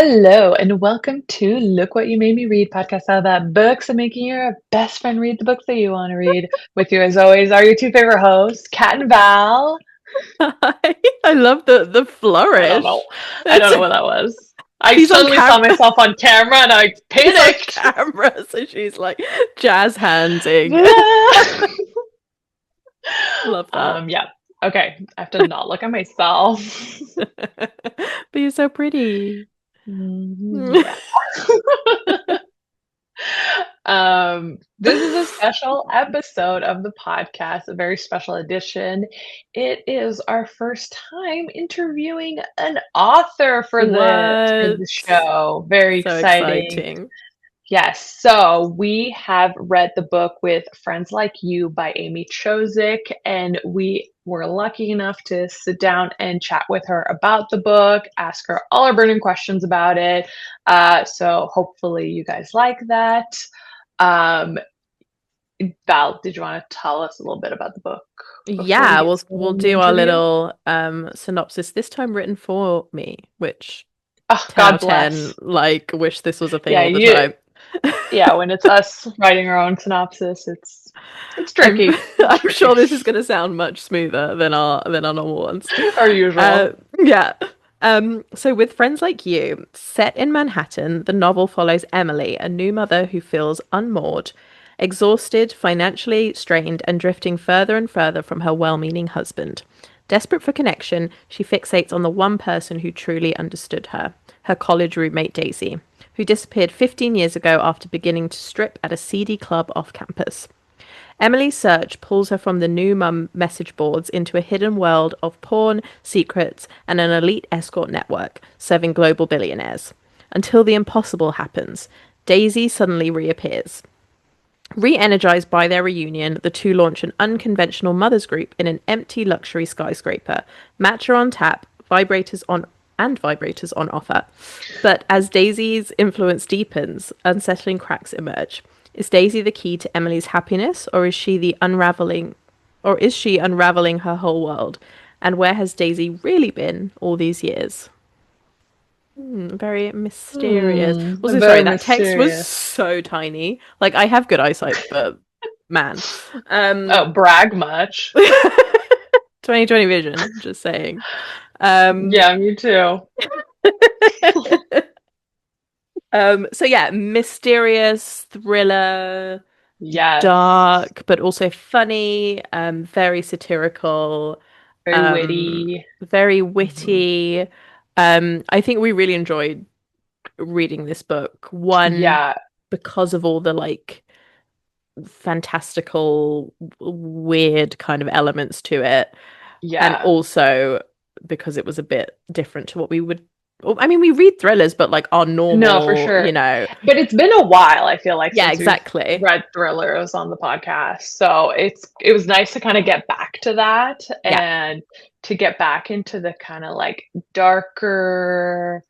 Hello, and welcome to Look What You Made Me Read podcast, all about books and making your best friend read the books that you want to read. With you, as always, are your two favorite hosts, Kat and Val. Hi. I love the I don't know. flourish. I don't It's know what that was. I she's on suddenly saw camera. myself on camera and I She's on panicked. camera, so she's like jazz handsing. Love that. Yeah. Okay. I have to not look at myself. But you're so pretty. Yeah. This is a special episode of the podcast, a very special edition. It is our first time interviewing an author for the What? show. Very So exciting. exciting. Yes, so we have read the book with Friends Like You by Amy Chozick, and we were lucky enough to sit down and chat with her about the book, ask her all our burning questions about it. So hopefully you guys like that. Um, Val, did you want to tell us a little bit about the book before we Yeah, get we'll into the do our interview? little synopsis this time written for me, which Oh, 10 out God of 10, bless. like wish this was a thing Yeah, all the you. time. Yeah, when it's us writing our own synopsis, it's I'm tricky. It's I'm tricky. sure this is going to sound much smoother than our normal ones. Our usual. Yeah. So with Friends Like You, set in Manhattan, the novel follows Emily, a new mother who feels unmoored, exhausted, financially strained, and drifting further and further from her well-meaning husband. Desperate for connection, she fixates on the one person who truly understood her, her college roommate Daisy, who disappeared 15 years ago after beginning to strip at a seedy club off campus. Emily's search pulls her from the new mum message boards into a hidden world of porn, secrets, and an elite escort network serving global billionaires. Until the impossible happens, Daisy suddenly reappears. Re energized by their reunion, the two launch an unconventional mothers group in an empty luxury skyscraper. Matcha on tap, vibrators on offer. But as Daisy's influence deepens, unsettling cracks emerge. Is Daisy the key to Emily's happiness, or is she unraveling her whole world? And where has Daisy really been all these years? Very mysterious. Also, sorry, Very that text was mysterious. so tiny. Like I have good eyesight, but man. Oh, Um brag much. 2020 vision, just saying. Um Yeah, me too. so yeah, mysterious thriller, Yes. dark, but also funny, very satirical, Very witty. very Mhm. witty. I think we really enjoyed reading this book. One, Yeah, because of all the like fantastical, weird kind of elements to it, and yeah. also because it was a bit different to what we would. I mean, we read thrillers, but like our No, for normal, sure. But it's been a while, I feel like, yeah, since we've exactly. read thrillers on the podcast. So it was nice to kind of get back to that Yeah, and to get back into the kind of like darker,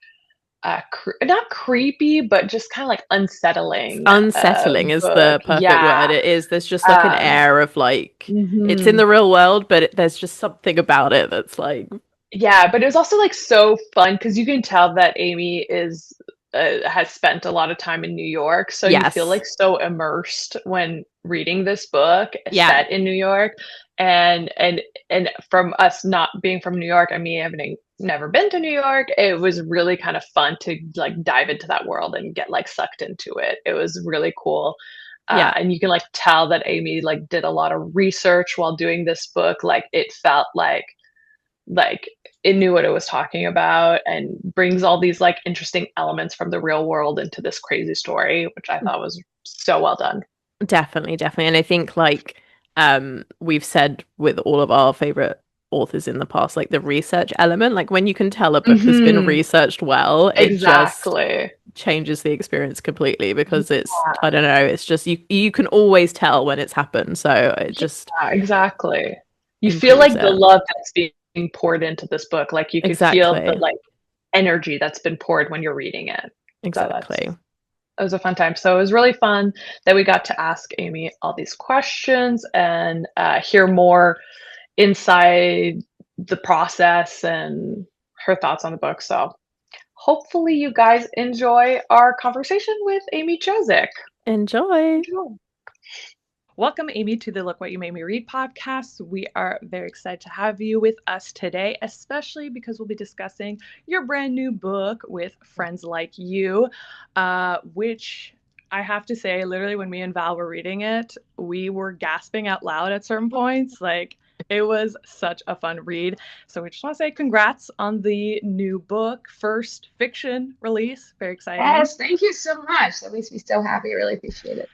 not creepy, but just kind of like unsettling unsettling is book. the perfect word. Yeah. It is. There's just like an Um, air of like it's in mhm. the real world, but there's just something about it that's like, Yeah, but it was also like so fun because you can tell that Amy is has spent a lot of time in New York, so you feel yes, like so immersed when reading this book yeah, set in New York, and from us not being from New York, I mean, having never been to New York, it was really kind of fun to like dive into that world and get like sucked into it. It was really cool. yeah, And you can like tell that Amy like did a lot of research while doing this book. Like it felt like it knew what it was talking about and brings all these like interesting elements from the real world into this crazy story, which I thought was so well done. definitely, definitely. And I think like we've said with all of our favorite authors in the past, like the research element, like when you can tell a book has been Hmm. research well, it just Exactly. changes the experience completely because it's Yeah, I don't know, it's just you can always tell when it's happened, so it just yeah, exactly. You feel improves like the it. love that's being poured into this book, like you could feel the Exactly. like energy that's been poured when you're reading it. So that's Exactly. it was a fun time. So it was really fun that we got to ask Amy all these questions and hear more inside the process and her thoughts on the book. So hopefully you guys enjoy our conversation with Amy Chozick. Enjoy. Enjoy. Welcome, Amy, to the Look What You Made Me Read podcast. We are very excited to have you with us today, especially because we'll be discussing your brand new book with Friends Like You, which I have to say, literally, when me and Val were reading it, we were gasping out loud at certain points. Like, it was such a fun read. So we just want to say congrats on the new book, first fiction release. Very exciting. Yes, thank you so much. That makes me so happy. I really appreciate it.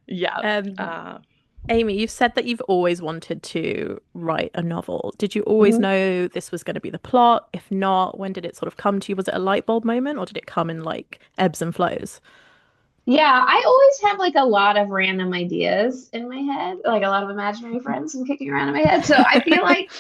Yeah. Um, Amy, you've said that you've always wanted to write a novel. Did you always Mhm. know this was going to be the plot? If not, when did it sort of come to you? Was it a light bulb moment or did it come in like ebbs and flows? Yeah, I always have like a lot of random ideas in my head, like a lot of imaginary friends and kicking around in my head. So I feel like,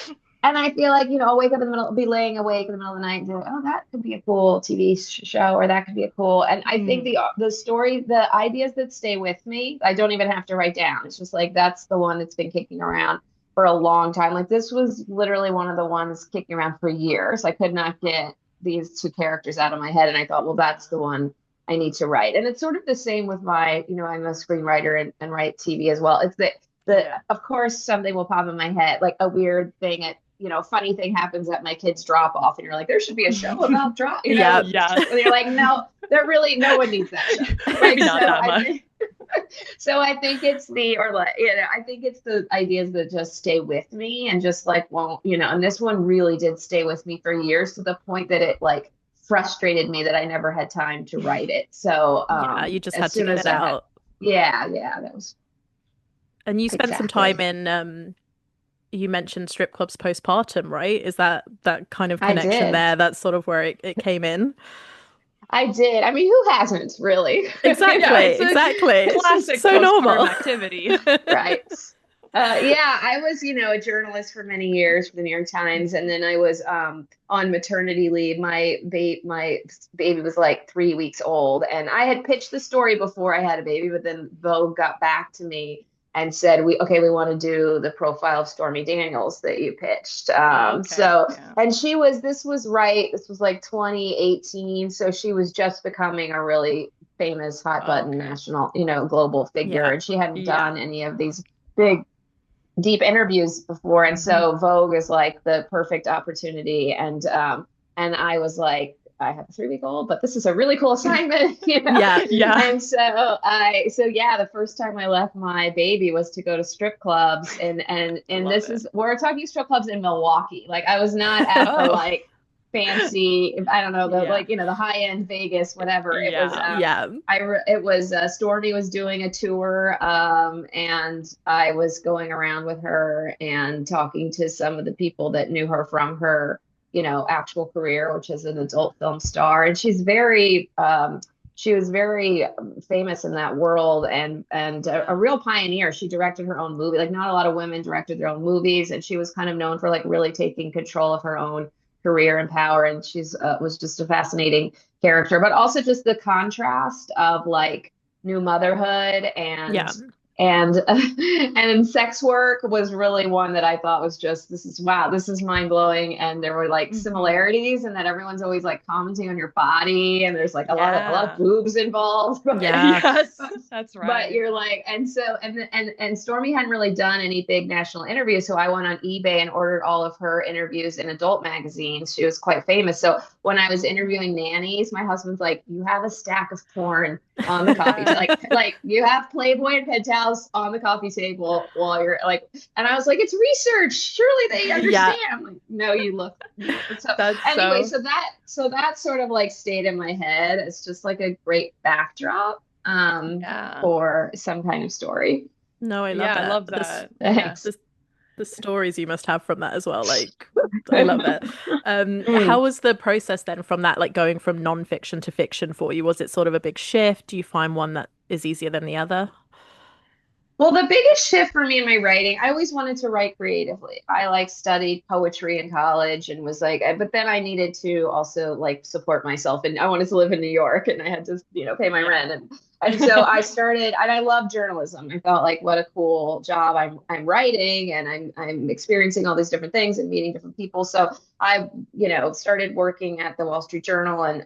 I'll wake up in the middle, be laying awake in the middle of the night and be like, oh, that could be a cool TV show, or that could be a cool. And I think Mm. the story, the ideas that stay with me, I don't even have to write down. It's just like that's the one that's been kicking around for a long time. Like this was literally one of the ones kicking around for years. I could not get these two characters out of my head, and I thought, well, that's the one I need to write. And it's sort of the same with I'm a screenwriter and write TV as well. It's the Yeah. of course something will pop in my head, like a weird thing at funny thing happens at my kids drop off and you're like, there should be a show about drop, Yeah. Yes. and you're like, no, there really no one needs that show. Maybe Like not so that I much. think so I think it's I think it's the ideas that just stay with me and just like won't, and this one really did stay with me for years to the point that it like frustrated me that I never had time to write it. So Yeah, you just as had to soon get as it I had, out. yeah, that was And you spent some time exactly. in you mentioned strip clubs postpartum, right? Is that kind of I connection did. there? That's sort of where it came in. I did. I mean, who hasn't really? Yeah, Exactly, it's a exactly. It's just classic so postpartum normal. activity. Right. Yeah, I was, a journalist for many years for the New York Times, and then I was on maternity leave. My baby was like 3 weeks old, and I had pitched the story before I had a baby, but then Vogue got back to me and said, we want to do the profile of Stormy Daniels that you pitched. Okay. Yeah. And this was like 2018, so she was just becoming a really famous hot button Okay. national, global figure, Yeah. and she hadn't Yeah. done any of these big deep interviews before, and Hmm. so Vogue is like the perfect opportunity. And I was like, I have a 3 week old, but this is a really cool assignment, Yeah. Yeah. And yeah, the first time I left my baby was to go to strip clubs, I and love this it. is we're talking strip clubs in Milwaukee. Like I was not at the Oh, like fancy, I don't know, the yeah. like the high end Vegas, whatever. It was Yeah. Yeah. it was Stormy was doing a tour, and I was going around with her and talking to some of the people that knew her from her, actual career, which is an adult film star, and she was very famous in that world, and Yeah. a real pioneer. She directed her own movie. Like not a lot of women directed their own movies, and she was kind of known for like really taking control of her own career and power. And she's was just a fascinating character, but also just the contrast of like new motherhood Yeah. and and sex work was really one that I thought was just this is wow, this is mind blowing. And there were like Hmm. similarities, and that everyone's always like commenting on your body, and there's like a lot of Yeah. boobs involved, Yeah. Yes, that's but right. you're like, and so and Stormy hadn't really done any big national interviews, so I went on eBay and ordered all of her interviews in adult magazines. She was quite famous. So when I was interviewing nannies, my husband's like, "You have a stack of porn on the coffee table, Yeah. like you have Playboy and Penthouse on the coffee table while you're like," and I was like, "It's research. Surely they Yeah. understand." I'm like, "No, you look." So That's anyway, so, so that sort of like stayed in my head. It's just like a great backdrop yeah. for some kind of story. No, I Yeah, love I it. love This that. Thanks. Yes. the stories you must have from that as well. Like, I love it. How Mm. was the process then from that, like going from non-fiction to fiction for you? Was it sort of a big shift? Do you find one that is easier than the other? Well, the biggest shift for me in my writing, I always wanted to write creatively. I like studied poetry in college and was like, but then I needed to also like support myself, and I wanted to live in New York, and I had to, pay my Yeah. rent. And so I started, and I love journalism. I felt like what a cool job. I'm writing and I'm experiencing all these different things and meeting different people. So I, started working at the Wall Street Journal and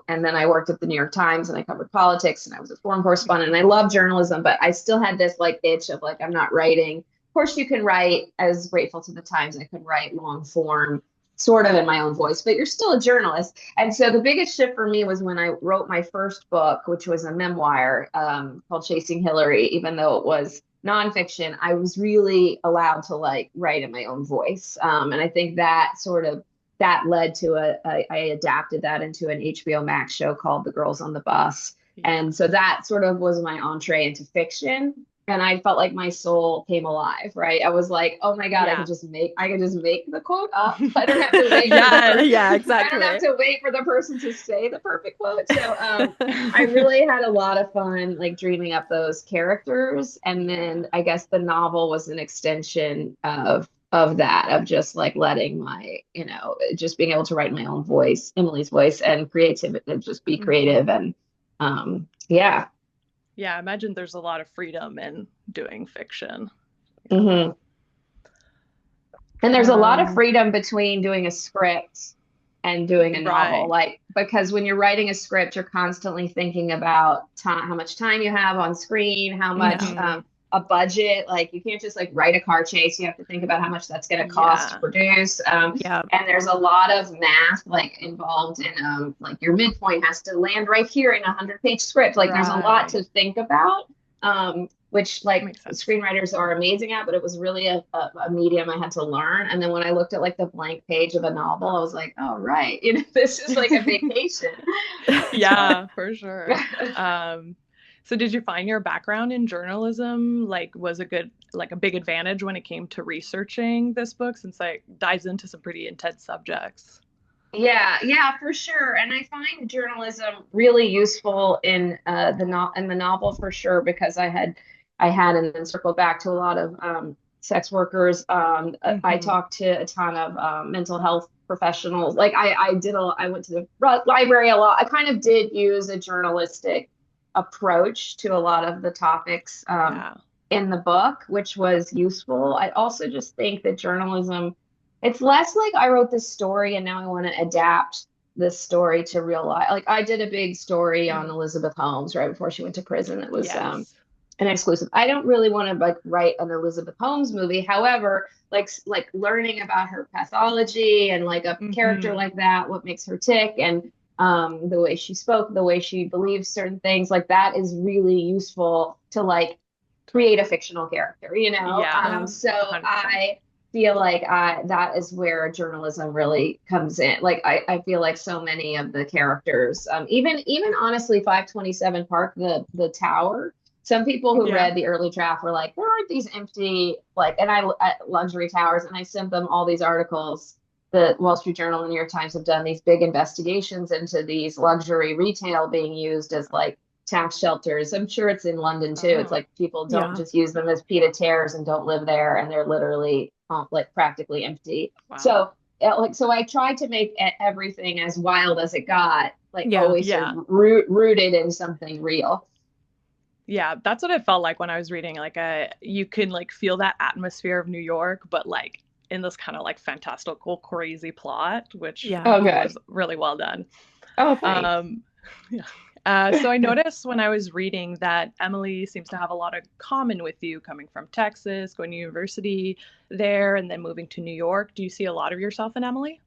then I worked at the New York Times and I covered politics and I was a foreign correspondent and I love journalism, but I still had this like itch of like I'm not writing. Of course, you can write. As grateful to the Times, I could write long form, sort of in my own voice, but you're still a journalist. And so the biggest shift for me was when I wrote my first book, which was a memoir called Chasing Hillary. Even though it was nonfiction, I was really allowed to like write in my own voice. And I think that led to I adapted that into an HBO Max show called The Girls on the Bus. And so that sort of was my entree into fiction. And I felt like my soul came alive, right? I was like, oh my God, Yeah. I could just make the quote up. I don't have to wait for the Yeah, person. yeah, I don't have exactly. to wait for the person to say the perfect quote. So I really had a lot of fun like dreaming up those characters. And then I guess the novel was an extension of that, of just like letting my, just being able to write my own voice, Emily's voice and creativity and just be Mhm. creative. And yeah. Yeah, I imagine there's a lot of freedom in doing fiction. Yeah. Hmm. And there's a lot of Um, freedom between doing a script and doing a novel. right. Like, because when you're writing a script, you're constantly thinking about time, how much time you have on screen, how much Hmm. a budget. Like, you can't just like write a car chase. You have to think about how much that's going to cost to Yeah. produce. Yeah. And there's a lot of math like involved in like your midpoint has to land right here in a 100-page script. Like, there's a lot Right. to think about. Which like Makes sense. screenwriters are amazing at, but it was really a medium I had to learn. And then when I looked at like the blank page of a novel, I was like, oh, right, this is like a vacation. So, Yeah, for sure. Um, so did you find your background in journalism like was a big advantage when it came to researching this book since it dives into some pretty intense subjects? yeah, yeah, for sure. And I find journalism really useful in the novel for sure because I had and then circled back to a lot of sex workers. I Hmm. talked to a ton of mental health professionals. Like I went to the library a lot. I kind of did use a journalistic approach to a lot of the topics Yeah. in the book, which was useful. I also just think that journalism, it's less like I wrote this story and now I want to adapt this story to real life. Like I did a big story on Mm. Elizabeth Holmes right before she went to prison. It was Yes. an exclusive. I don't really want to like write an Elizabeth Holmes movie. However, like learning about her pathology and like a character Hmm. like that, what makes her tick, and the way she spoke, the way she believes certain things, like that is really useful to like create a Totally. fictional character. Yeah. So 100%. I feel like that is where journalism really comes in. Like I feel like so many of the characters, even honestly, 527 Park, the tower. Some people who Yeah. read the early draft were like, there aren't these empty like, and I luxury towers, and I sent them all these articles. The Wall Street Journal and New York Times have done these big investigations into these luxury retail being used as like tax shelters. I'm sure it's in London too. It's Oh. like people don't Yeah. just use them as pied a terres and don't live there, and they're literally like practically empty. Wow. So I tried to make everything as wild as it got, like Yeah. always sort of Yeah. rooted in something real. Yeah, that's what it felt like when I was reading. Like, you can like feel that atmosphere of New York, but like in this kind of like fantastical, crazy plot, which Yeah. Oh, good. was really well done. Oh, thanks. Um, yeah. So I noticed when I was reading that Emily seems to have a lot of common with you, coming from Texas, going to university there, and then moving to New York. Do you see a lot of yourself in Emily?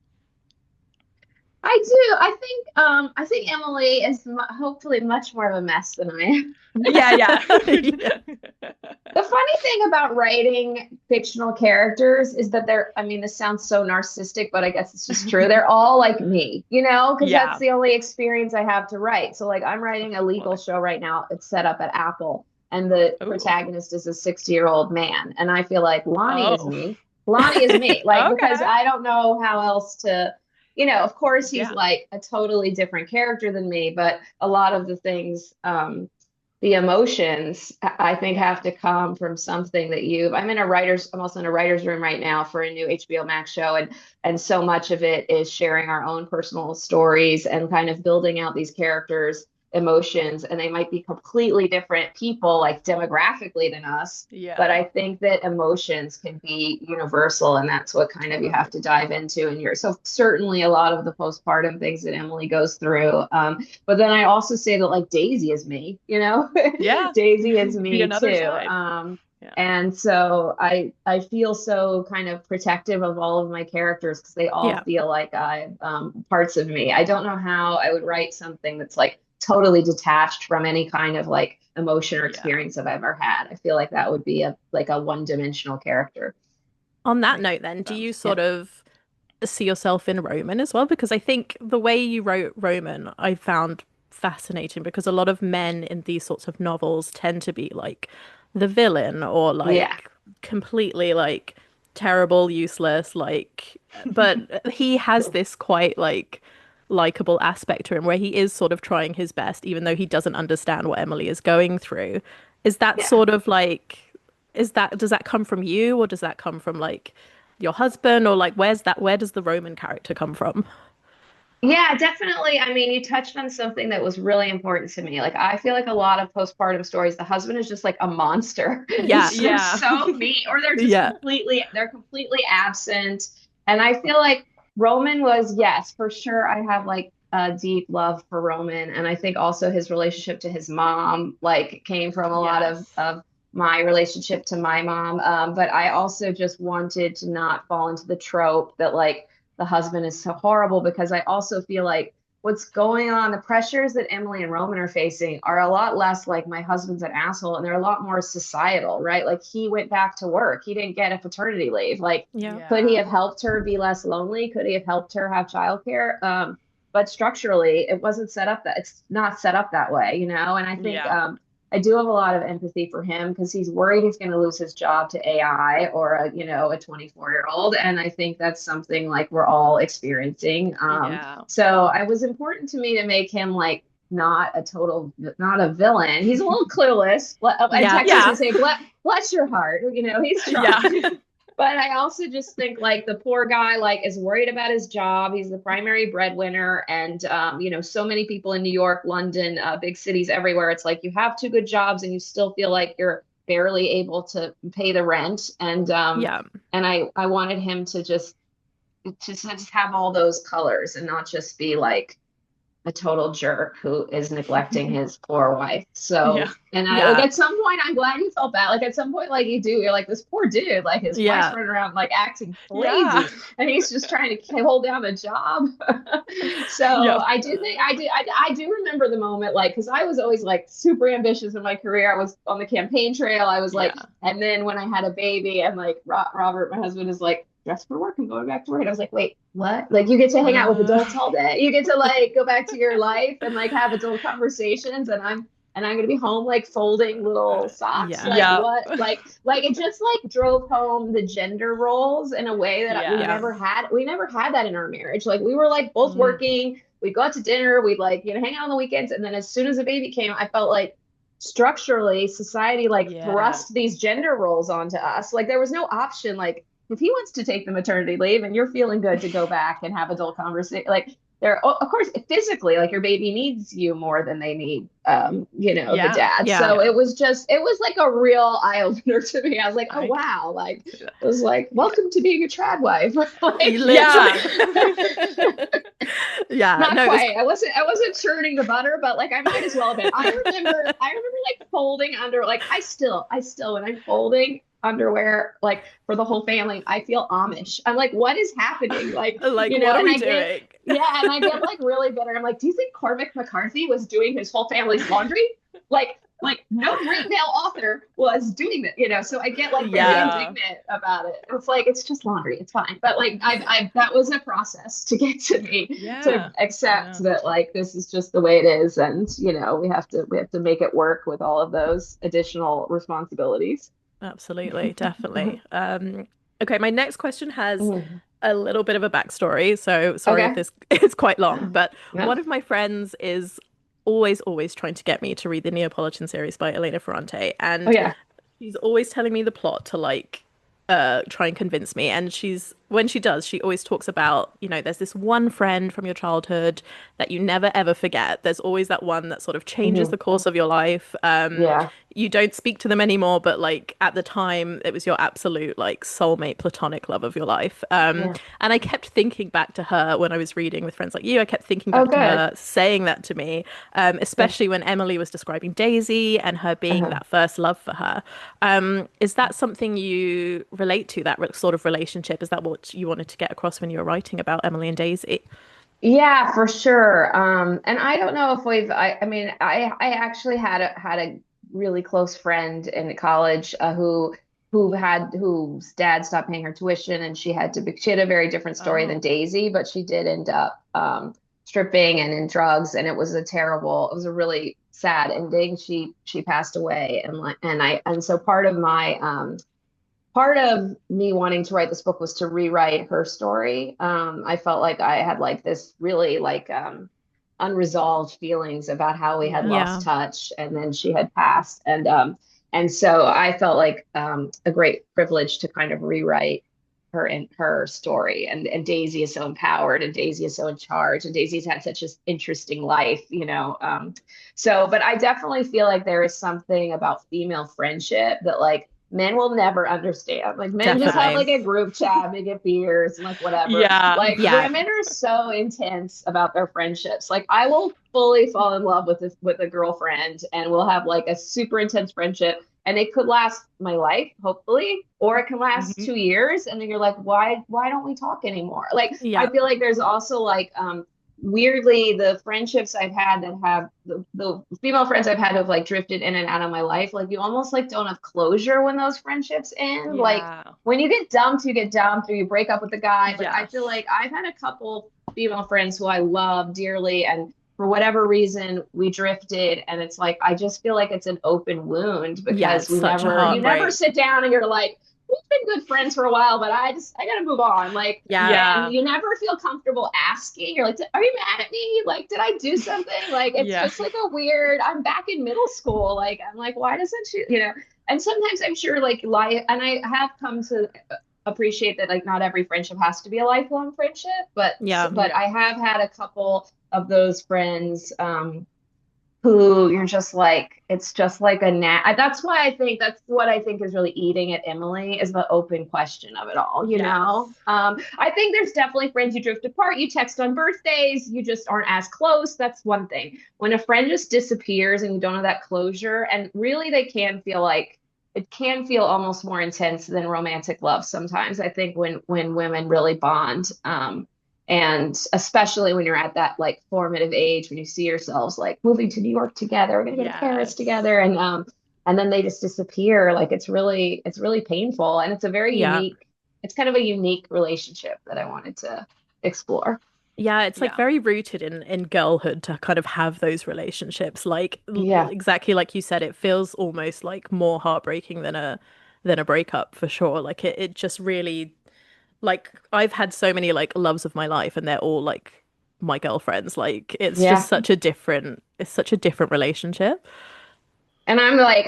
I do. I think Emily is hopefully much more of a mess than I am. Yeah, yeah. The funny thing about writing fictional characters is that I mean, this sounds so narcissistic, but I guess it's just true. They're all like me, because that's Yeah, the only experience I have to write. So, like, I'm writing a legal totally. show right now. It's set up at Apple, and the Oh, protagonist is a 60-year-old man. And I feel like Lonnie is oh. me. Lonnie is me, like, because Okay. I don't know how else of course, he's Yeah. like a totally different character than me, but a lot of the things, the emotions I think have to come from something that I'm also in a writer's room right now for a new HBO Max show. And so much of it is sharing our own personal stories and kind of building out these characters. emotions, and they might be completely different people, like demographically than us. But Yeah, I think that emotions can be universal, and that's what kind of you have totally. to dive into. And you're so certainly a lot of the postpartum things that Emily goes through. But then I also say that like Daisy is me, Yeah, Daisy is the me another too. side. Yeah, And so I feel so kind of protective of all of my characters because they all yeah, feel like I parts of me. I don't know how I would write something that's like totally detached from any kind of like emotion or yeah. experience I've ever had. I feel like that would be a like a one-dimensional character. On that Makes note, then, do you sense. Yeah. sort of see yourself in Roman as well? Because I think the way you wrote Roman, I found fascinating because a lot of men in these sorts of novels tend to be like the villain or Yeah. like completely like terrible, useless, like, but he has this quite like likable aspect to him where he is sort of trying his best, even though he doesn't understand what Emily is going through. Is that Yeah. sort of like, does that come from you or does that come from like your husband or like where does the Roman character come from? Yeah, definitely. I mean, you touched on something that was really important to me. Like, I feel like a lot of postpartum stories, the husband is just like a monster. Yeah, He's just yeah. so mean, or Yeah. they're completely absent. And I feel like Roman was, yes, for sure. I have like a deep love for Roman. And I think also his relationship to his mom, like, came from a lot Yes. of my relationship to my mom. But I also just wanted to not fall into the trope that like, the husband is so horrible because I also feel like what's going on, the pressures that Emily and Roman are facing are a lot less like my husband's an asshole and they're a lot more societal, right? Like he went back to work. He didn't get a paternity leave. Like, Yeah. could he Yeah. have helped her be less lonely? Could he have helped her have childcare? But structurally, it wasn't set up that it's not set up that way, And I think Yeah. I do have a lot of empathy for him because he's worried he's going to lose his job to AI or a 24-year-old. And I think that's something like we're all experiencing. Yeah. So it was important to me to make him like not a villain. He's a little clueless. In Yeah. Texas, we Yeah. say, bless your heart. He's Yeah. trying. But I also just think like the poor guy like is worried about his job. He's the primary breadwinner, and so many people in New York, London, big cities everywhere. It's like you have two good jobs, and you still feel like you're barely able to pay the rent. Yeah. And I wanted him to just have all those colors and not just be like a total jerk who is neglecting his poor wife. Yeah. So, and I like Yeah. at some point, I'm glad you felt bad. Like at some point, like you do, you're like this poor dude, like his wife's Yeah. running around like acting Yeah. crazy, and he's just trying to hold down a job. So Yep. I do think I do remember the moment, like because I was always like super ambitious in my career. I was on the campaign trail. I was like, Yeah. and then when I had a baby, and like Robert, my husband, is like dress for work and going back to work. And I was like, wait, what? Like you get to hang out with Uh, adults all day. You get to like go back to your life and like have adult conversations. And I'm gonna be home like folding little socks. yeah. Like Yep. what? Like it just like drove home the gender roles in a way that we Yes. Yeah. never had. We never had that in our marriage. Like we were like both Mm. working. We'd go out to dinner. We'd like hang out on the weekends. And then as soon as the baby came, I felt like structurally society like Yeah. thrust these gender roles onto us. Like there was no option. Like if he wants to take the maternity leave and you're feeling good to go back and have adult conversation, like there, of course, physically, like your baby needs you more than they need, the Yeah. dad. Yeah. So Yeah. it was like a real eye opener to me. I was like, oh I can wow, like see that. it was like, Yeah. welcome to being a trad wife. Like, Yeah. Literally. Yeah. not No, it was quite. I wasn't churning the butter, but like I might as well have been. I remember like folding under like I still when I'm folding underwear like for the whole family, I feel Amish. I'm like, what is happening? Like, like, what are and we I get doing? yeah, and I get like really bitter. I'm like, do you think Cormac McCarthy was doing his whole family's laundry? Like no great male author was doing that. So I get like very Yeah. indignant about it. It's like it's just laundry, it's fine. But like I that was a process to get to me to Yeah. accept Yeah. that like this is just the way it is, and we have to make it work with all of those additional responsibilities. Absolutely, definitely. Okay, my next question has Mhm. a little bit of a backstory, so sorry if Okay. this is quite long, but No. one of my friends is always trying to get me to read the Neapolitan series by Elena Ferrante, Oh and yeah. she's always telling me the plot to like try and convince me, and she's when she does, she always talks about, there's this one friend from your childhood that you never ever forget. There's always that one that sort of changes Hmm. the course of your life. Yeah. You don't speak to them anymore, but like at the time, it was your absolute like soulmate, platonic love of your life. Yeah. And I kept thinking back to her when I was reading with friends like you. I kept thinking Oh, back to good. her saying that to me, Good. especially when Emily was describing Daisy and her being Uh-huh. that first love for her. Is that something you relate to, that sort of relationship? Is that what you wanted to get across when you were writing about Emily and Daisy? Yeah, for sure. And I don't know if I mean, I actually had a really close friend in college whose dad stopped paying her tuition, and she had a very different story than Oh, Daisy, but she did end up stripping and in drugs, and it was a really sad ending. She passed away, and so part of me wanting to write this book was to rewrite her story. I felt like I had like this really unresolved feelings about how we had yeah. lost touch, and then she had passed, and so I felt like a great privilege to kind of rewrite her story. And Daisy is so empowered, and Daisy is so in charge, and Daisy's had such an interesting life, you know. But I definitely feel like there is something about female friendship that like men will never understand. Like men just have Definitely. like a group chat, they get beers and like whatever. Yeah. Like Yeah. women are so intense about their friendships. Like I will fully fall in love with a girlfriend, and we'll have like a super intense friendship, and it could last my life, hopefully, or it can last Mhm. 2 years, and then you're like, why don't we talk anymore? Like I Yeah. feel like there's also like weirdly the friendships I've had that have the female friends I've had who have like drifted in and out of my life, like you almost like don't have closure when those friendships end. Like Yeah. when you get dumped, or you break up with the guy. Like I feel Yes. like I've had a couple female friends who I love dearly, and for whatever reason we drifted, and it's like I just feel like it's an open wound Yeah, because it's such a you never heartbreak. sit down and you're like, we've been good friends for a while, but I gotta move on. Like, Yeah. and Yeah. you never feel comfortable asking. You're like, are you mad at me? Like, did I do something? Like, it's Yeah. just like a weird, I'm back in middle school. Like, I'm like, why doesn't she, you know? And sometimes I'm sure like life, and I have come to appreciate that like not every friendship has to be a lifelong friendship, Yeah. but Yeah. I have had a couple of those friends who you're just like, it's just like that's why that's what I think is really eating at Emily, is the open question of it all, you know. Yes. I think there's definitely friends you drift apart, you text on birthdays, you just aren't as close. That's one thing. When a friend just disappears and you don't have that closure, and really they can feel like it can feel almost more intense than romantic love sometimes. I think when women really bond, and especially when you're at that like formative age, when you see yourselves like moving to New York together, we're gonna go to Paris Yes. together, and then they just disappear. Like it's really painful, and Yeah. it's kind of a unique relationship that I wanted to explore. Yeah, it's like Yeah. very rooted in girlhood to kind of have those relationships. Like Yeah. exactly like you said, it feels almost like more heartbreaking than a breakup for sure. Like it just really, like I've had so many like loves of my life and they're all like my girlfriends. Like Yeah. it's such a different relationship. And I'm like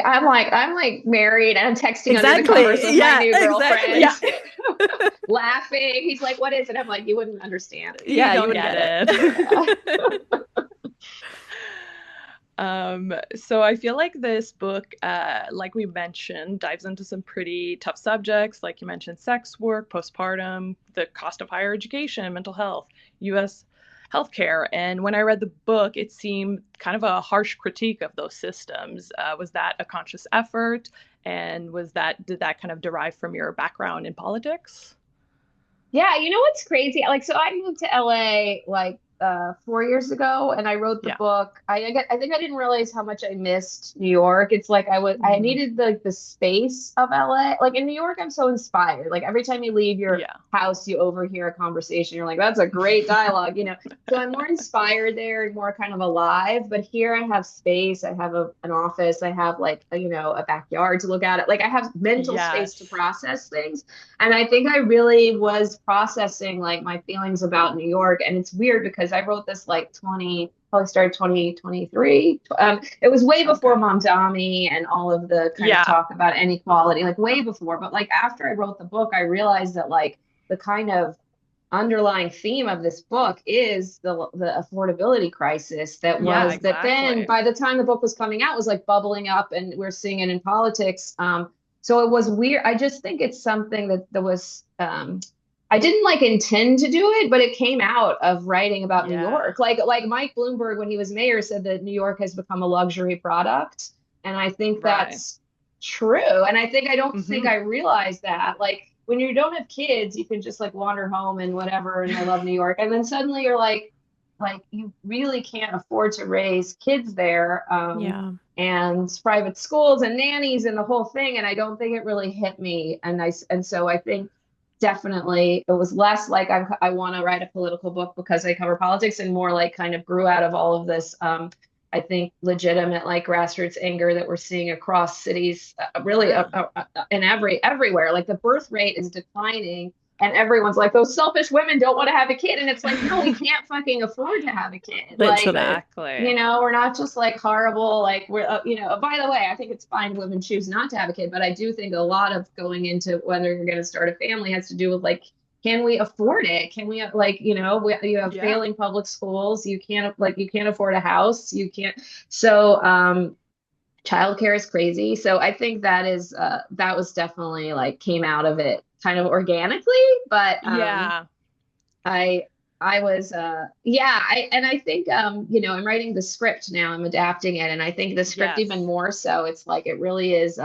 married, and I'm texting under the covers Exactly. with my Yeah, new exactly. girlfriend, laughing. He's like, "What is it?" I'm like, "You wouldn't understand." You Yeah, you don't wouldn't get get Yeah. it. So I feel like this book, like we mentioned, dives into some pretty tough subjects, like you mentioned, sex work, postpartum, the cost of higher education, mental health, US healthcare. And when I read the book, it seemed kind of a harsh critique of those systems. Was that a conscious effort? And did that kind of derive from your background in politics? Yeah, you know what's crazy? Like, so I moved to LA like 4 years ago, and I wrote the Yeah. book. I think I didn't realize how much I missed New York. It's like I Mhm. needed the space of LA. Like in New York, I'm so inspired. Like every time you leave your Yeah. house, you overhear a conversation. You're like, that's a great dialogue, you know. So I'm more inspired there and more kind of alive. But here I have space. I have an office. I have like you know, a backyard to look at it. Like I have mental space to Yes. process things. And I think I really was processing like my feelings about New York. And it's weird because I wrote this like probably started 2023. It was way before Okay. Mamdani and all of the kind of Yeah. talk about inequality, like way before. But like after I wrote the book, I realized that like the kind of underlying theme of this book is the affordability crisis Yeah, that then exactly. by the time the book was coming out was like bubbling up, and we're seeing it in politics. So it was weird. I just think it's something that was I didn't like intend to do it, but it came out of writing about New Yeah. York. Like Mike Bloomberg, when he was mayor, said that New York has become a luxury product. And I think Right. that's true. And I don't think Hmm. I realized that. Like when you don't have kids, you can just like wander home and whatever, and I love New York. And then suddenly you're like you really can't afford to raise kids there. Yeah. And private schools and nannies and the whole thing. And I don't think it really hit me. And so I think definitely it was less like I want to write a political book because I cover politics, and more like kind of grew out of all of this. I think legitimate like grassroots anger that we're seeing across cities, really Yeah. in everywhere. Like the birth rate is declining, and everyone's like, those selfish women don't want to have a kid, and it's like, no, we can't fucking afford to have a kid. Like, Literally. we're not just like horrible. Like we're, by the way, I think it's fine if women choose not to have a kid, but I do think a lot of going into whether you're going to start a family has to do with like, can we afford it? Can we like, you have Yeah. failing public schools. You can't afford a house. You can't. So, childcare is crazy. So I think that was definitely like came out of it kind of organically, but, Yeah. I I was yeah, I think I'm writing the script now. I'm adapting it, and I think the script even Yes. more so. It's like it really is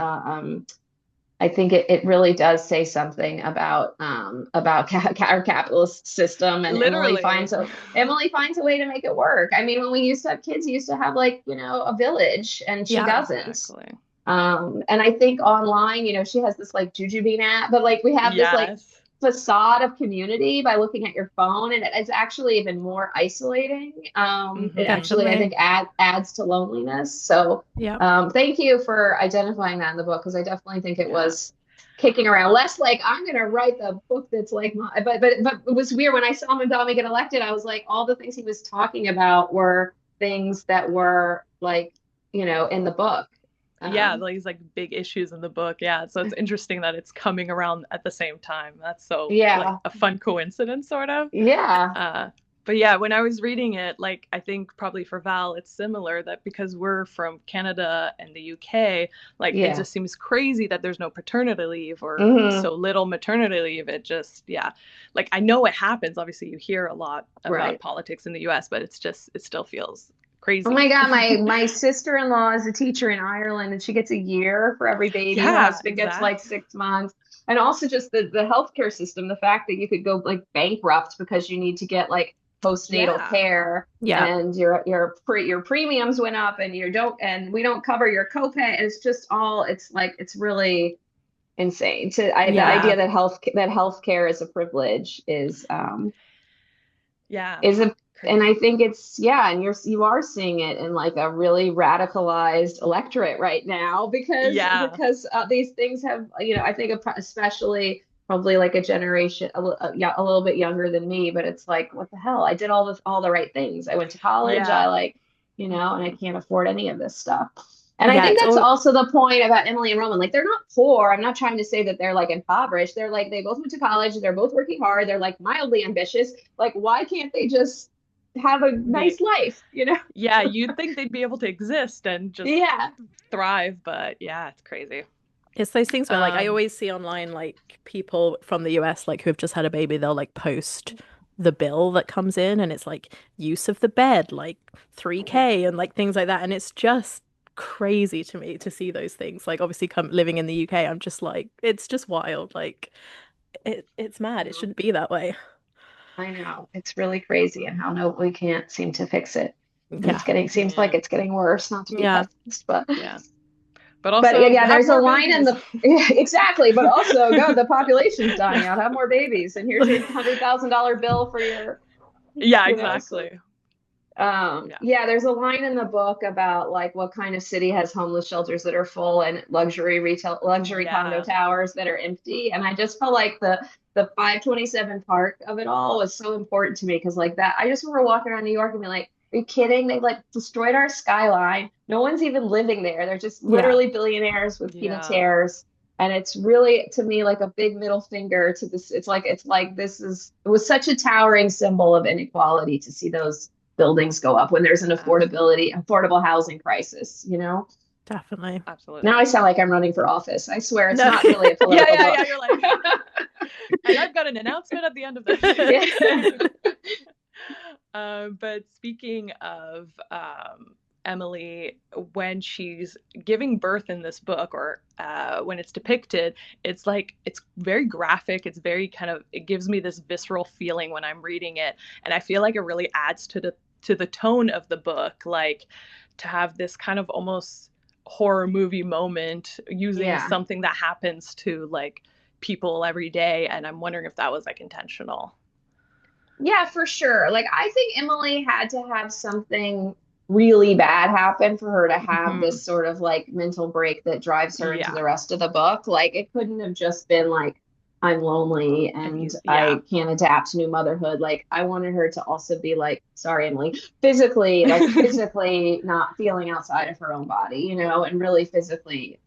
I think it really does say something about our capitalist system, and Literally. Emily finds a way to make it work. I mean, when we used to have kids, you used to have like, a village, and she Yeah. doesn't. Exactly. And I think online, she has this like Jujubee app, but like we have this like Yes. facade of community by looking at your phone, and it's actually even more isolating. It Hmm. actually, I Definitely. think, adds to loneliness. So, Yeah. thank you for identifying that in the book, because I definitely think it Yeah. was kicking around less like I'm gonna write the book that's like my, but it was weird when I saw Mondami get elected. I was like, all the things he was talking about were things that were like, in the book. Yeah, Um, these like big issues in the book. Yeah, so it's interesting that it's coming around at the same time. That's so like yeah, a fun coincidence, sort of. yeah, Uh, but yeah, when I was reading it, like I think probably for Val, it's similar that because we're from Canada and the UK, like it yeah. just seems crazy that there's no paternity leave or Hmm. so little maternity leave. It just, yeah, like I know it happens. Obviously, you hear a lot about Right. politics in the US, but it still feels Oh my crazy. God, my sister-in-law is a teacher in Ireland, and she gets a year for every baby. Her Yeah, husband gets like exactly. 6 months. And also just the healthcare system, the fact that you could go like bankrupt because you need to get like postnatal Yeah. care, Yeah. and your premiums went up, and we don't cover your copay. And it's just all it's like it's really insane. The Yeah. idea that healthcare is a privilege Yeah. is a and Crazy. I think it's yeah, and you are seeing it in like a really radicalized electorate right now, Yeah. because these things have, I think especially probably like a generation yeah, a little bit younger than me, but it's like, what the hell, I did all the right things, I went to college, I Yeah. like, and I Hmm. can't afford any of this stuff. And I Yeah, think it's that's all also the point about Emily and Roman. Like, they're not poor. I'm not trying to say that they're like impoverished. They're like, they both went to college. They're both working hard. They're like mildly ambitious. Like, why can't they just have a be nice life? yeah, you'd think they'd be able to exist and just Yeah. thrive, but yeah, it's crazy. it's those things where like I Um, always see online like people from the US like who have just had a baby, they'll like post the bill that comes in and it's like use of the bed, like 3K and like things like that. And it's just crazy to me to see those things. Like obviously come living in the UK, I'm just like it's just wild. Like it's mad. It shouldn't be that way. I know. It's really crazy, and how no we can't seem to fix it. And Yeah. seems like Yeah. it's getting worse, not to be Yeah. pessimist, but Yeah. But yeah, also yeah, have there's a more line in babies. the yeah, exactly, but also, God, the population's dying out. Have more babies, and here's your $100,000 bill for your, Yeah, so exactly. Yeah. yeah, there's a line in the book about like what kind of city has homeless shelters that are full, and luxury condo Yeah. towers that are empty. And I just felt like the 527 Park of it all was so important to me, because like that, I just remember walking around New York and being like, are you kidding? They like destroyed our skyline. No one's even living there. They're just Yeah. literally billionaires with Yeah. peanut. And it's really to me like a big middle finger to this. It's like this is it was such a towering symbol of inequality to see those buildings go up when there's an affordable housing crisis, you know? Definitely. Now I Absolutely. sound like I'm running for office. I swear it's No. not really a Yeah, political yeah, book. yeah. You're like, and I've got an announcement at the end of this. Yeah. But speaking of Emily, when she's giving birth in this book, or when it's depicted, it's like it's very graphic. It's very kind of it gives me this visceral feeling when I'm reading it, and I feel like it really adds to the tone of the book, like to have this kind of almost horror movie moment using Yeah. something that happens to like people every day, and I'm wondering if that was like intentional. Yeah, for sure. Like I think Emily had to have something really bad happen for her to have Mm-hmm. this sort of like mental break that drives her into Yeah. the rest of the book. Like it couldn't have just been like I'm lonely and Abuse. Yeah. I can't adapt to new motherhood. Like I wanted her to also be like, sorry, Emily, physically not feeling outside of her own body, you know, and really physically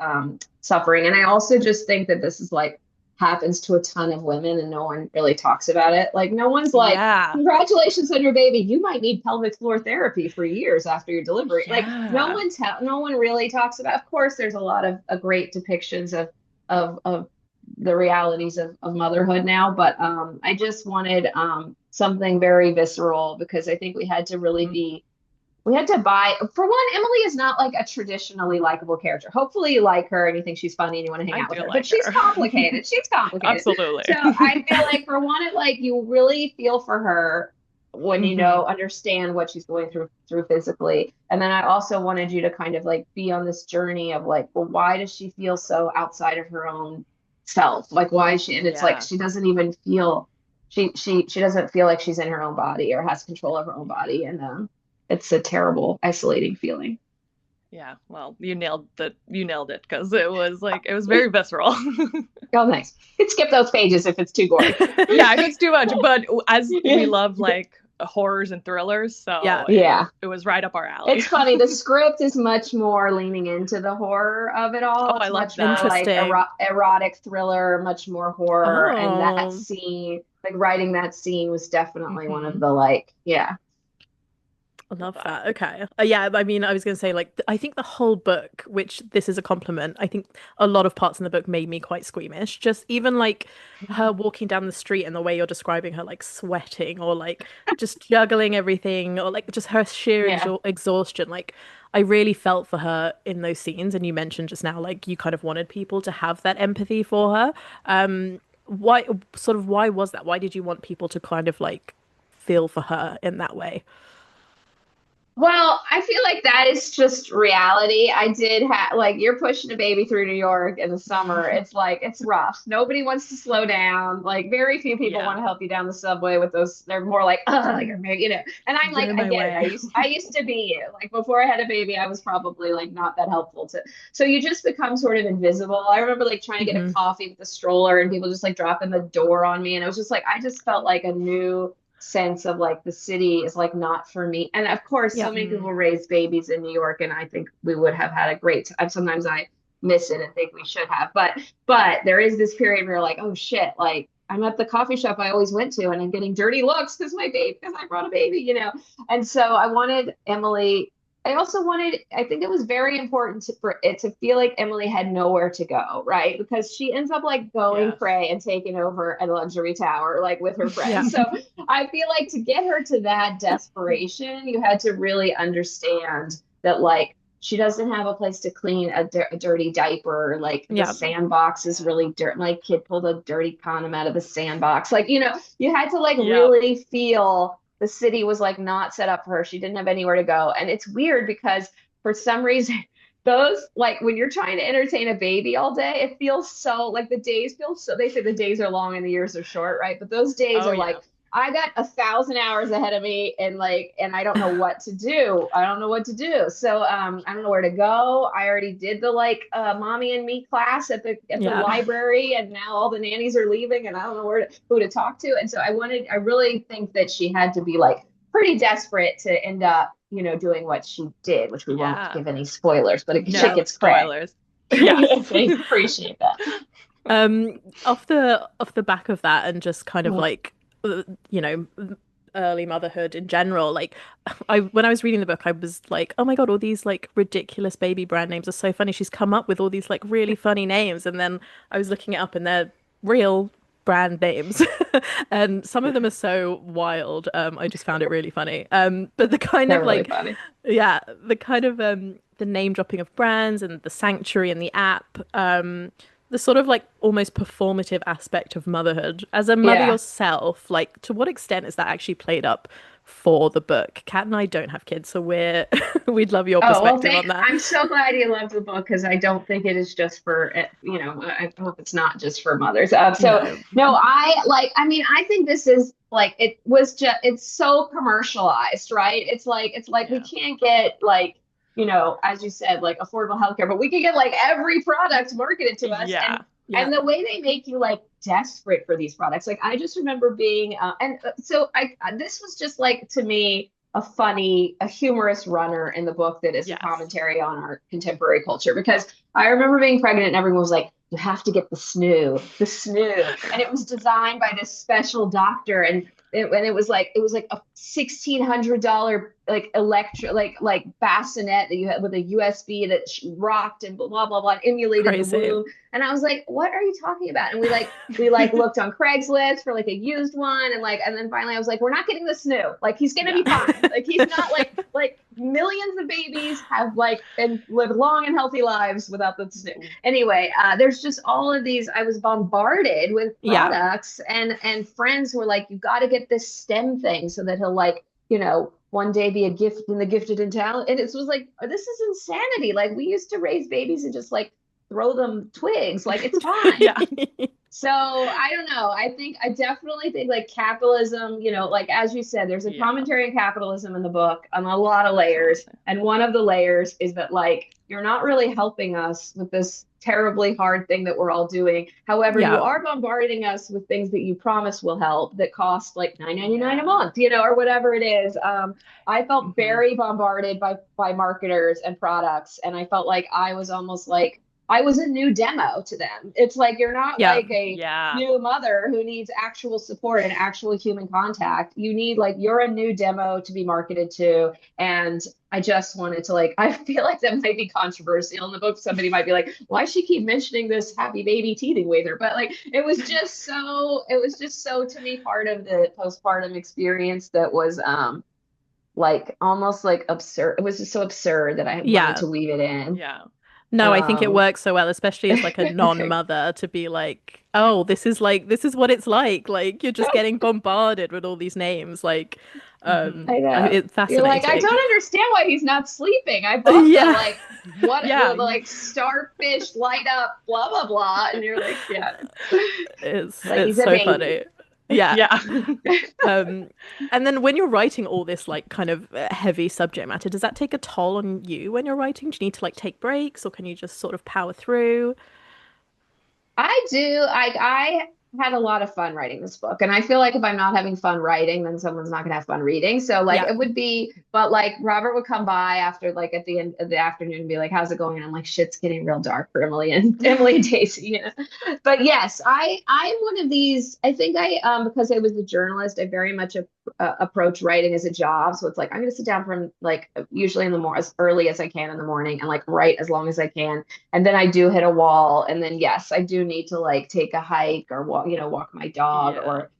suffering. And I also just think that this is like happens to a ton of women and no one really talks about it. Like no one's like, Yeah. congratulations on your baby. You might need pelvic floor therapy for years after your delivery. Like Yeah. no one really talks about. Of course, there's a lot of great depictions of the realities of motherhood now, but I just wanted something very visceral because I think we had to really Mhm. be we had to buy, for one, Emily is not like a traditionally likable character. Hopefully, you like her and you think she's funny and you want to hang I out with do her, but like she's her. complicated. She's complicated. So Absolutely. I feel like, for one, it like you really feel for her when you Hmm. know, understand what she's going through physically. And then I also wanted you to kind of like be on this journey of like, well, why does she feel so outside of her own self? Like, why is she? And it's like Yeah. she doesn't even feel she doesn't feel like she's in her own body or has control of her own body. And it's a terrible, isolating feeling. Yeah. Well, you nailed it. You nailed it because it was like it was very visceral. Oh, nice. You can skip those pages if it's too gory. Yeah, if it's too much, but as we love like horrors and thrillers, Yeah. so Yeah. it was right up our alley. It's funny. The script is much more leaning into the horror of it Oh, all. I It's love much more that. like Interesting. erotic thriller, much more horror. And that Oh. scene, like writing that scene was definitely one of Hmm. the like, yeah. I Love love that. that. Okay. Yeah, I mean, I was going to say, like, I think the whole book, which this is a compliment, I think a lot of parts in the book made me quite squeamish. Just even like her walking down the street and the way you're describing her, like sweating or like just juggling everything or like just her sheer Yeah. exhaustion. Like, I really felt for her in those scenes. And you mentioned just now, like, you kind of wanted people to have that empathy for her. Why, why was that? Why did you want people to kind of like feel for her in that way? Well, I feel like that is just reality. I did have like you're pushing a baby through New York in the summer. It's like it's rough. Nobody wants to slow down. Like very few people want Yeah. to help you down the subway with those. They're more like, oh, you're married, you know. And I'm Get like, in I my get it. way. I used to be you. Like before I had a baby, I was probably like not that helpful to. So you just become sort of invisible. I remember like trying to get a Hmm. coffee with the stroller and people just like dropping the door on me, and it was just like I just felt like a new sense of like the city is like not for me. And of course, Yeah. so many Mm. people raise babies in New York, and I think we would have had a great time. Sometimes I miss it and think we should have, but there is this period where you're like, oh shit, like I'm at the coffee shop I always went to, and I'm getting dirty looks because I brought a baby, you know. And so I wanted Emily. I also wanted, I think it was very important for it to feel like Emily had nowhere to go, right? Because she ends up like going Yes. cray and taking over a luxury tower, like with her Yeah. friends. So I feel like to get her to that desperation, you had to really understand that, like, she doesn't have a place to clean a dirty diaper. Like, the Yeah. sandbox is Yeah. really dirt. My kid pulled a dirty condom out of the sandbox. Like, you know, you had to, like, Yep. really feel the city was, like, not set up for her. She didn't have anywhere to go. And it's weird because for some reason, those like when you're trying to entertain a baby all day, it feels so like the days feel so they say the days are long and the years are short, right? But those days Oh are like yeah. I got 1,000 hours ahead of me and I don't know what to do. I don't know what to do. So I don't know where to go. I already did the like mommy and me class at the Yeah. library and now all the nannies are leaving and I don't know who to talk to. And so I really think that she had to be like pretty desperate to end up, you know, doing what she did, which we won't Yeah. give any spoilers, but shit No Yeah. gets cray. spoilers. Yes. Thanks, appreciate that. Off the back of that, and just kind of Mm. like, you know, early motherhood in general, like I when I was reading the book, I was like, oh my God, all these like ridiculous baby brand names are so funny. She's come up with all these like really funny names, and then I was looking it up, and they're real brand names, and some of them are so wild. I just found it really funny. But the kind They're of really like, funny. yeah, the kind of the name dropping of brands and the sanctuary and the app, the sort of like almost performative aspect of motherhood. As a mother Yeah. yourself, like to what extent is that actually played up for the book? Kat and I don't have kids, so we're we'd love your Oh, well, perspective on that. I'm so glad you loved the book because I don't think it is just for, I hope it's not just for mothers. No. No, I mean, I think this is like, it's so commercialized, right? It's like we Yeah. can't get like, as you said, like affordable healthcare, but we can get like every product marketed to us. Yeah. Yeah. And the way they make you like desperate for these products. Like I just remember being, so this was just like to me, a humorous runner in the book that is a Yes. commentary on our contemporary culture. Because I remember being pregnant and everyone was like, you have to get the snoo. And it was designed by this special doctor. And it was like a $1,600 like like bassinet that you had with a USB that rocked and blah blah blah, and emulated the Crazy. womb. And I was like, what are you talking about? And we like looked on Craigslist for like a used one, and then finally I was like, we're not getting the snoo. Like he's gonna Yeah. be fine. Like he's not like millions of babies have like and lived long and healthy lives without the snoo. Anyway, there's just all of these. I was bombarded with Yeah. products and friends who were like, you got to get this STEM thing so that he'll like, one day be a gift in the gifted and talent. And it was like, this is insanity. Like we used to raise babies and just like throw them twigs. Like it's fine. Yeah. So I don't know. I definitely think like capitalism, like as you said, there's a Yeah. commentary on capitalism in the book on a lot of layers. Absolutely. And one of the layers is that like you're not really helping us with this terribly hard thing that we're all doing. However, you Yeah. are bombarding us with things that you promise will help that cost like $9.99 a Yeah. month, or whatever it is. I felt Hmm. very bombarded by marketers and products, and I felt like I was almost like I was a new demo to them. It's like you're not Yeah. like a Yeah. new mother who needs actual support and actual human contact. You need like you're a new demo to be marketed to. And I just wanted to like I feel like that might be controversial in the book. Somebody might be like, why does she keep mentioning this happy baby teething with her? But like it was just so to me part of the postpartum experience that was like almost like absurd. It was just so absurd that I wanted Yeah. to weave it in. Yeah. No, I think it Um, works so well, especially as like a non-mother, to be like, oh, this is what it's like. Like you're just getting bombarded with all these names. Like, Mhm. I know. it's You're like, I fascinating. don't understand why he's not sleeping. I bought the Yeah. like what Yeah. the like starfish light up, blah blah blah. And you're like, yeah. Like It's he's a so baby. funny. Yeah. Yeah. Um, and then when you're writing all this like kind of heavy subject matter, does that take a toll on you when you're writing? Do you need to like take breaks, or can you just sort of power through? I do. I had a lot of fun writing this book, and I feel like if I'm not having fun writing, then someone's not gonna have fun reading. So like Yeah. it would be, but like Robert would come by after like at the end of the afternoon and be like, "How's it going?" And I'm like, "Shit's getting real dark for Emily and Emily and Daisy." But yes, I'm one of these. I think because I was a journalist, I very much approach writing as a job. So it's like I'm gonna sit down from like usually in the more as early as I can in the morning and like write as long as I can, and then I do hit a wall, and then yes, I do need to like take a hike or walk my dog Yeah. or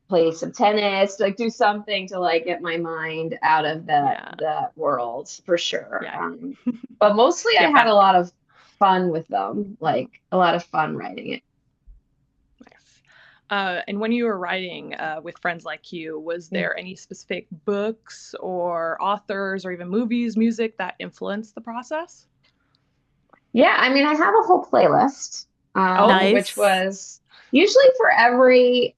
play some tennis, like do something to like get my mind out of Yeah. that world for sure. Yeah. But mostly I Yeah, had a lot of fun with them, like a lot of fun writing it. nice. And when you were writing with friends like you, was Mm. there any specific books or authors or even movies, music that influenced the process? Yeah, I mean, I have a whole playlist, Oh, which Nice. was usually for every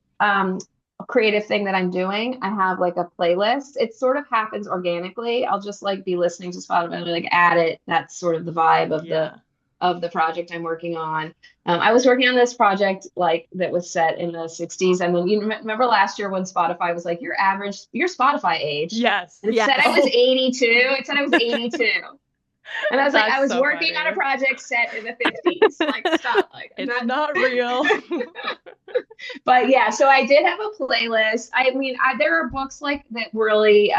creative thing that I'm doing. I have like a playlist. It sort of happens organically. I'll just like be listening to Spotify and like add it. That's sort of the vibe yeah. of the project I'm working on. I was working on this project like that was set in the 60s. And then you remember last year when Spotify was like your Spotify age. Yes. And it said I was Yes. Oh, 82. It said I was 82. And I was like, I That's was so working on a funny. project set in the 50s. Like, stop. Like, I'm It's not. not real. But yeah, so I did have a playlist. I mean, there are books like that really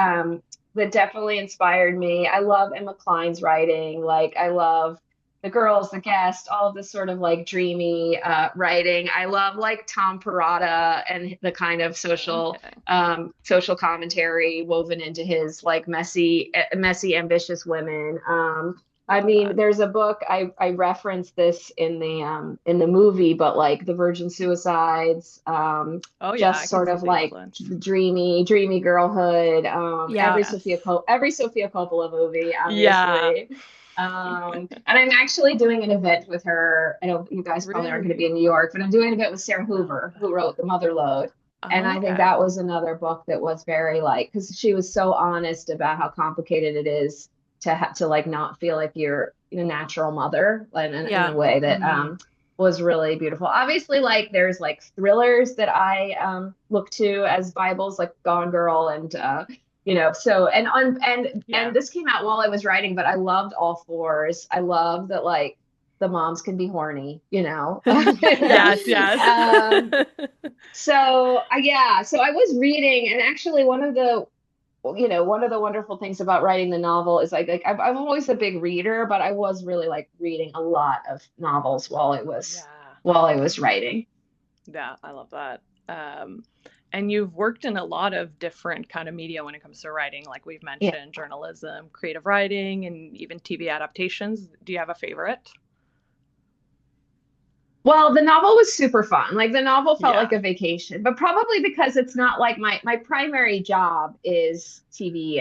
that definitely inspired me. I love Emma Cline's writing. Like I love The Girls, The Guest, all of this sort of like dreamy writing. I love like Tom Perrotta and the kind of Okay. social commentary woven into his like messy, ambitious women. I Love mean, that. there's a book I referenced this in the movie, but like the Virgin Suicides, Oh yeah, I just can sort see of the like influence. dreamy girlhood. Yes. Every Sofia Coppola movie, Yeah. obviously. And I'm actually doing an event with her. I know you guys probably aren't going to be Really? in New York, but I'm doing an event with Sarah Oh, Hoover, okay. who wrote The Mother Lode. And Oh, I think okay. that was another book that was very like, because she was so honest about how complicated it is to have to like not feel like you're a natural mother in a Yeah. way that Hmm. was really beautiful. Obviously, like there's like thrillers that I look to as Bibles, like Gone Girl and so and Yeah. this came out while I was writing, but I loved All Fours. I love that like the moms can be horny, Yes, yes. So I was reading, and actually one of the wonderful things about writing the novel is I'm always a big reader, but I was really like reading a lot of novels Yeah. while I was writing. Yeah, I love that. Um, and you've worked in a lot of different kind of media when it comes to writing, like we've Yeah. mentioned, journalism, creative writing, and even TV adaptations. Do you have a favorite? Well, the novel was super fun. Like the novel felt like Yeah. a vacation, but probably because it's not like my primary job is TV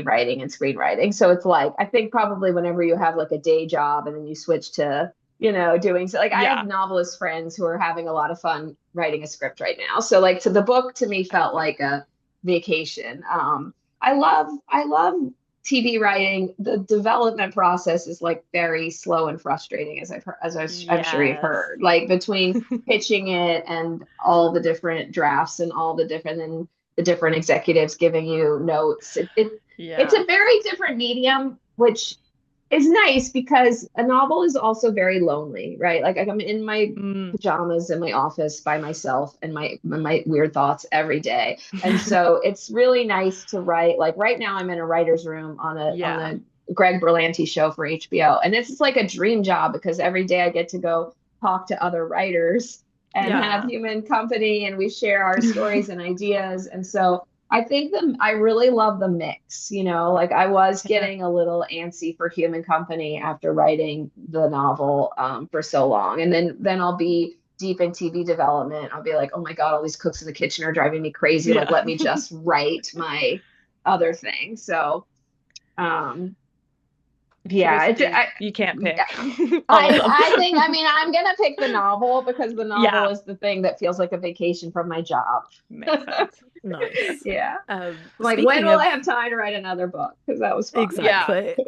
writing and screenwriting. So it's like I think probably whenever you have like a day job and then you switch to, doing so like I have Yeah. novelist friends who are having a lot of fun writing a script right now. So like the book to me felt like a vacation. I love TV writing, the development process is like very slow and frustrating, as I'm sure you've Yes. heard. Like between pitching it and all the different drafts and all the different executives giving you notes, it's Yeah. a very different medium, which is nice because a novel is also very lonely, right? Like I'm in my Mm. pajamas in my office by myself and my weird thoughts every day. And so it's really nice to write. Like right now I'm in a writer's room on Yeah. the Greg Berlanti show for HBO. And this is like a dream job because every day I get to go talk to other writers and Yeah. have Yeah. human company and we share our stories and ideas. And so I think I really love the mix, like I was Yeah. getting a little antsy for human company after writing the novel for so long. And then I'll be deep in TV development. I'll be like, oh my God, all these cooks in the kitchen are driving me crazy. Like, Yeah. let me just write my other thing. So, um, So yeah, basically, you can't yeah, pick all of them. I think, I mean, I'm gonna pick the novel because the novel Yeah. is the thing that feels like a vacation from my job. Makes sense. Nice. Yeah. Like, when Speaking will I of have time to write another book? Because that was fun. Yeah. exactly.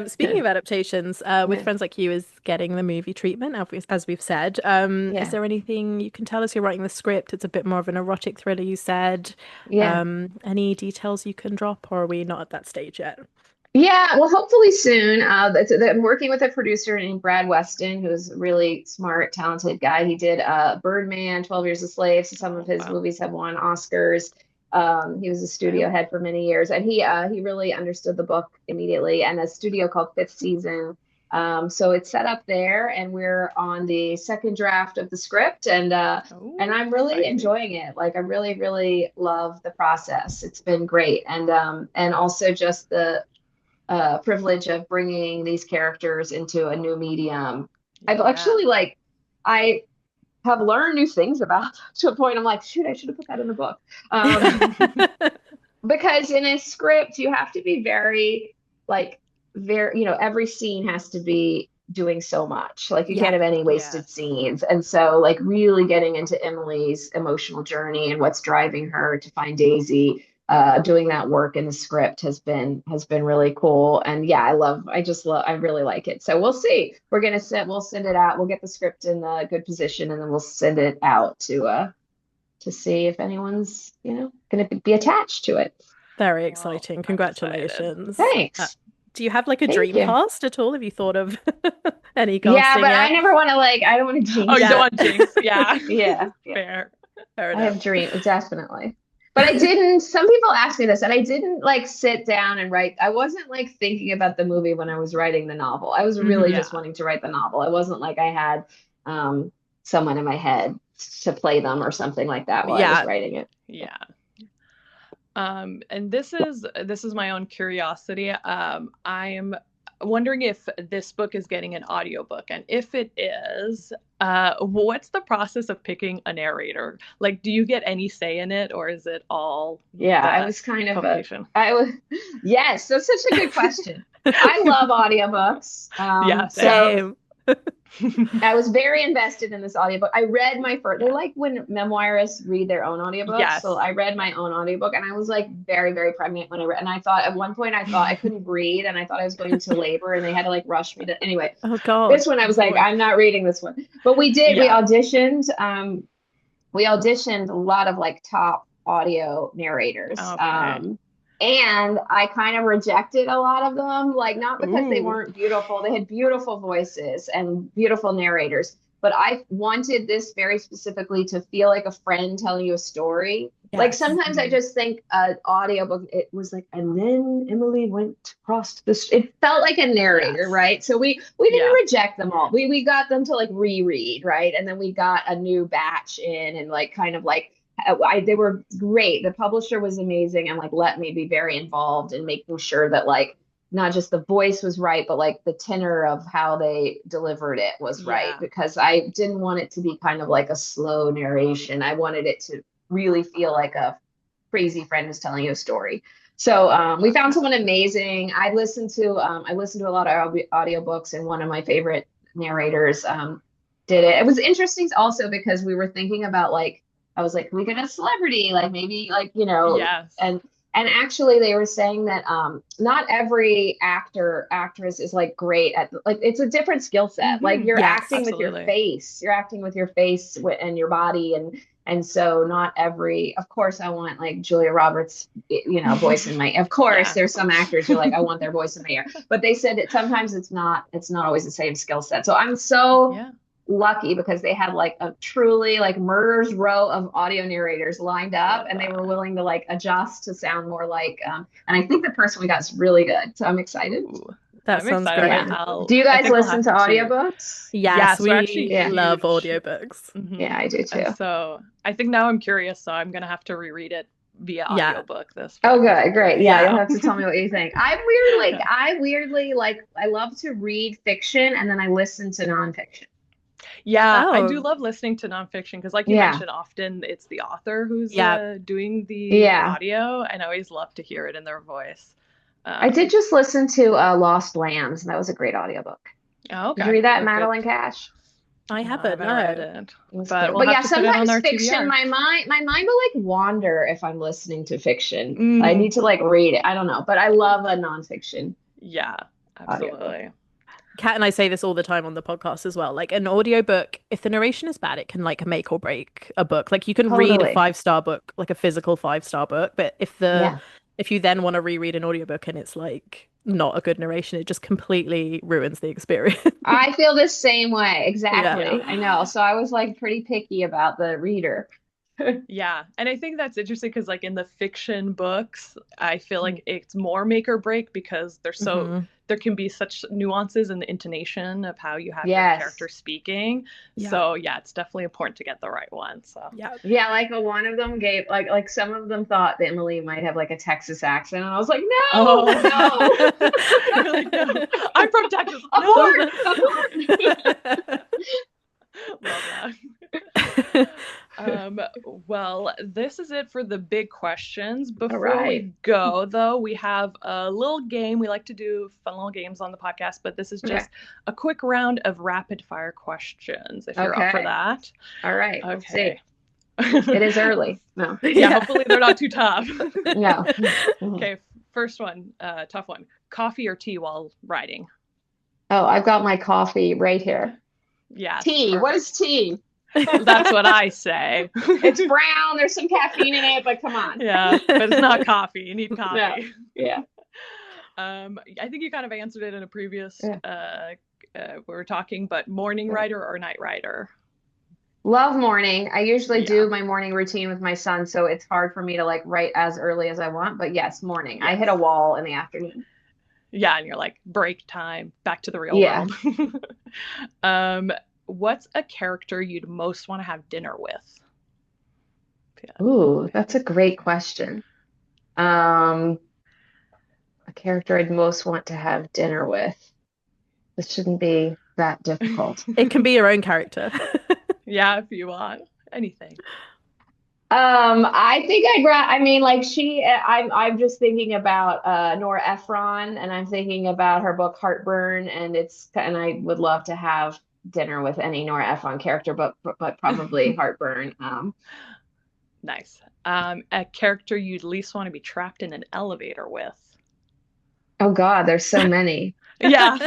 Speaking of adaptations, with Yeah. Friends Like You is getting the movie treatment, as we've said. Is Yeah. there anything you can tell us? You're writing the script. It's a bit more of an erotic thriller, you said. Yeah. Any details you can drop, or are we not at that stage yet? Yeah, well, hopefully soon. I'm working with a producer named Brad Weston, who's a really smart, talented guy. He did Birdman, 12 Years a Slave. So some of Oh, his wow. movies have won Oscars. He was a Okay. studio head for many years, and he really understood the book immediately. And a studio called Fifth Season. So it's set up there, and we're on the second draft of the script, and Oh, I'm really exciting. enjoying it. Like I really, really love the process. It's been great, and also just the privilege of bringing these characters into a new medium. I've Yeah. actually like I have learned new things about to a point I'm like, shoot, I should have put that in the book. Because in a script you have to be very like very, every scene has to be doing so much. Like you can't Yeah. have any wasted Yes. scenes. And so like really getting into Emily's emotional journey and what's driving her to find Daisy, doing that work in the script has been really cool. And yeah, I really like it. So we'll see. We'll send it out. We'll get the script in a good position and then we'll send it out to see if anyone's, going to be attached to it. Very Well, exciting. I'm excited. Congratulations. Thanks. Do you have like a Thank dream you. cast at all? Have you thought of any Yeah, casting but I yet? never want to I don't want to Oh, jinx you Yeah, don't it. want Jinx. Yeah. Yeah, yeah. Fair. fair I have enough. dreams, definitely. But I didn't, some people ask me this, and I didn't like sit down and write. I wasn't like thinking about the movie when I was writing the novel. I was really Hmm. just Yeah. wanting to write the novel. I wasn't like I had um someone in my head to play them or something like that while I was Yeah. writing it. Yeah. And this is my own curiosity. I'm wondering if this book is getting an audiobook, and if it is, what's the process of picking a narrator? Like, do you get any say in it, or is it all Yeah, I the was kind of a publication? I was yes, that's such a good question. I love audiobooks. Yeah, same. So Same. I was very invested in this audiobook. I read my first, they Yeah. like when memoirists read their own audiobooks. So Yes. I read my own audiobook and I was like very, very pregnant when I read. And I thought at one point I thought I couldn't breathe and I thought I was going into labor and they had to like rush me to, anyway, Oh God. this one I was like, Oh, I'm not reading this one. But we yeah. auditioned. We auditioned a lot of like top audio narrators. Okay. And I kind of rejected a lot of them, like not because they Ooh. weren't beautiful, they had beautiful voices and beautiful narrators, but I wanted this very specifically to feel like a friend telling you a story. Like Yes. sometimes I Mhm. just think an audiobook, it was like, and then Emily went across this. It felt like a narrator, Yes. right? So we didn't Yeah. reject them all. We got them to like reread, right? And then we got a new batch in and like kind of like they were great. The publisher was amazing and like let me be very involved in making sure that like not just the voice was right, but like the tenor of how they delivered it was right. Yeah. Because I didn't want it to be kind of like a slow narration. I wanted it to really feel like a crazy friend who's telling you a story. So we Love found that. someone amazing. I listened to a lot of audiobooks, and one of my favorite narrators did it. It was interesting also because we were thinking about like I was like, can we get a celebrity? Like maybe like, Yes. and actually they were saying that not every actress is like great at like it's a different skill set. Like you're Yes. acting with your Absolutely. face. You're acting with your face and your body and so not every of course I want like Julia Roberts, voice in my of course Yeah. there's some actors you're like, I want their voice in my ear. But they said that sometimes it's not always the same skill set. So I'm so Yeah. lucky because they had like a truly like murder's row of audio narrators lined up Love and they were that. willing to like adjust to sound more like and I think the person we got is really good, so I'm excited. Ooh. That I'm sounds excited. Yeah, great. do you I guys think I'll listen have to to. audiobooks? Yes, Yes, we're actually we Yeah, love huge. audiobooks. yeah, Hmm. I do too. So I think now I'm curious, so I'm gonna have to reread it via Yeah. audiobook, this Oh, book. good, great. Yeah, you'll Yeah. have to tell me what you think. Yeah. I weirdly like I love to read fiction and then I listen to nonfiction. Yeah, I do Oh, love listening to nonfiction because, like you Yeah, mentioned, often it's the author who's yeah. doing the yeah. audio, and I always love to hear it in their voice. I did Um, just listen to Lost Lambs, and that was a great audiobook. oh, Did you okay, read that, well, good. Madeline Cash? I No, I haven't, haven't read no. it, It was but good. we'll But have yeah, to put it on sometimes our fiction, TBR. my mind will like wander if I'm listening to fiction. I Mm, need to like read it. I don't know, but I love a nonfiction yeah, audiobook. absolutely. Kat and I say this all the time on the podcast as well. Like an audiobook, if the narration is bad, it can like make or break a book. Like you can read a Totally. five-star book, like a physical five-star book, but Yeah. if you then want to reread an audiobook and it's like not a good narration, it just completely ruins the experience. I feel the same way. Yeah. Yeah. Exactly. I know. So I was like pretty picky about the reader. Yeah, and I think that's interesting because, like, in the fiction books, I feel like it's more make or break because Hmm. there can be such nuances in the intonation of how you have your Yes. character speaking. Yeah. So yeah, it's definitely important to get the right one. So Yeah. Yeah, like one of them gave like some of them thought that Emily might have like a Texas accent, and I was like, no, oh, no, you're like, no, I'm from Texas. No, abort, abort. love that. Um, well, this is it for the big questions. All Before right. we go, though, we have a little game. We like to do fun little games on the podcast, but this is Okay. just a quick round of rapid fire questions, if you're up for Okay. that. All right. Let's see. Okay. It is early. No. Yeah, Yeah. hopefully they're not too tough. No. Mhm. Okay, first one, tough one. Coffee or tea while riding? Oh, I've got my coffee right here. Yes, Tea. What is perfect. tea? That's what I say. It's brown. There's some caffeine in it, but come on. Yeah, but it's not coffee. You need No. coffee. Yeah. I think you kind of answered it in a previous Yeah. we were talking, but morning writer or night writer? Love morning. I usually Yeah. do my morning routine with my son, so it's hard for me to like write as early as I want. But yes, morning. I hit a Yes. wall in the afternoon. Yeah, and you're like break time, back to the real Yeah. world. um, what's a character you'd most want to have dinner with? Yeah. Ooh, that's a great question. Um, a character I'd most want to have dinner with. This shouldn't be that difficult. It can be your own character. Yeah, if you want anything. I think I mean, like I'm just thinking about Nora Ephron, and I'm thinking about her book Heartburn, and I would love to have dinner with any Nora Ephron character, but probably Heartburn. Nice. A character you'd least want to be trapped in an elevator with? Oh God, there's so many. Yeah.